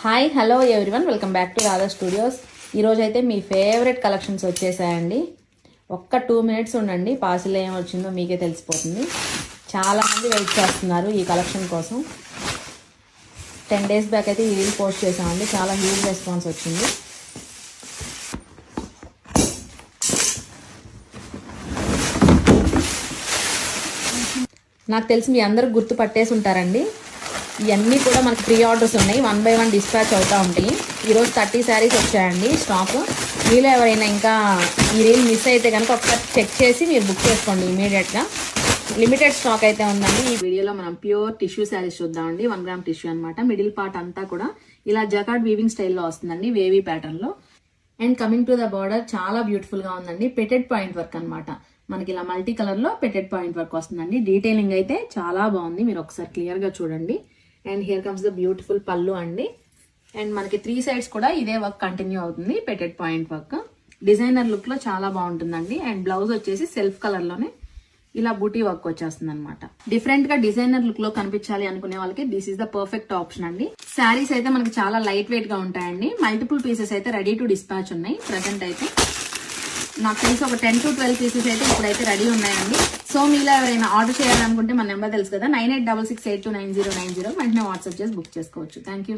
Hi hello everyone, welcome back to Radha studios. ఈరోజు అయితే మీ favourite collections వచ్చేసాయండి. ఒక్క 2 minutes ఉండండి, పార్సిల్ ఏం వచ్చిందో మీకే తెలిసిపోతుంది. చాలామంది వెయిట్ చేస్తున్నారు ఈ కలెక్షన్ కోసం. 10 days బ్యాక్ అయితే ఈ రీల్ పోస్ట్ చేసామండి, చాలా హ్యూజ్ రెస్పాన్స్ వచ్చింది. నాకు తెలిసి మీ అందరూ గుర్తు పట్టేసి ఉంటారండి. ఇవన్నీ కూడా మనకి ప్రీ ఆర్డర్స్ ఉన్నాయి, 1 by 1 డిస్పాచ్ అవుతూ ఉంటాయి. ఈరోజు 30 sarees వచ్చాయండి స్టాక్. మీలో ఎవరైనా ఇంకా ఈ రీల్ మిస్ అయితే కనుక ఒకసారి చెక్ చేసి మీరు బుక్ చేసుకోండి ఇమీడియట్గా. లిమిటెడ్ స్టాక్ అయితే ఉందండి. ఈ వీడియోలో మనం ప్యూర్ టిష్యూ శారీస్ చూద్దామండి. 1 gram టిష్యూ అనమాట. మిడిల్ పార్ట్ అంతా కూడా ఇలా జకార్డ్ వీవింగ్ స్టైల్లో వస్తుందండి, వేవీ ప్యాటర్న్లో. And coming to the border చాలా బ్యూటిఫుల్గా ఉందండి. పెటెడ్ పాయింట్ వర్క్ అనమాట. మనకి ఇలా మల్టీ కలర్లో పెటెడ్ పాయింట్ వర్క్ వస్తుందండి. డీటెయిలింగ్ అయితే చాలా బాగుంది, మీరు ఒకసారి క్లియర్గా చూడండి. And here comes the beautiful పళ్ళు అండి. అండ్ మనకి 3 sides కూడా ఇదే వర్క్ కంటిన్యూ అవుతుంది, పెటెడ్ పాయింట్ వర్క్. డిజైనర్ లుక్ లో చాలా బాగుంటుందండి. అండ్ బ్లౌజ్ వచ్చేసి సెల్ఫ్ కలర్ లోనే ఇలా బూటీ వర్క్ వచ్చేస్తుంది అనమాట. డిఫరెంట్ గా డిజైనర్ లుక్ లో కనిపించాలి అనుకునే వాళ్ళకి this is the perfect option అండి. శారీస్ అయితే మనకి చాలా లైట్ వెయిట్ గా ఉంటాయండి. మల్టిపుల్ పీసెస్ అయితే రెడీ టు డిస్పాచ్ ఉన్నాయి. ప్రెసెంట్ అయితే నాకు తెలిసి ఒక 10 to 12 పీసెస్ అయితే ఇప్పుడైతే రెడీ ఉన్నాయండి. సో మీలో ఎవరైనా ఆర్డర్ చేయాలనుకుంటే మన నెంబర్ తెలుసు కదా, 9866829090. వెంటనే వాట్సాప్ చేసి బుక్ చేసుకోవచ్చు. Thank you.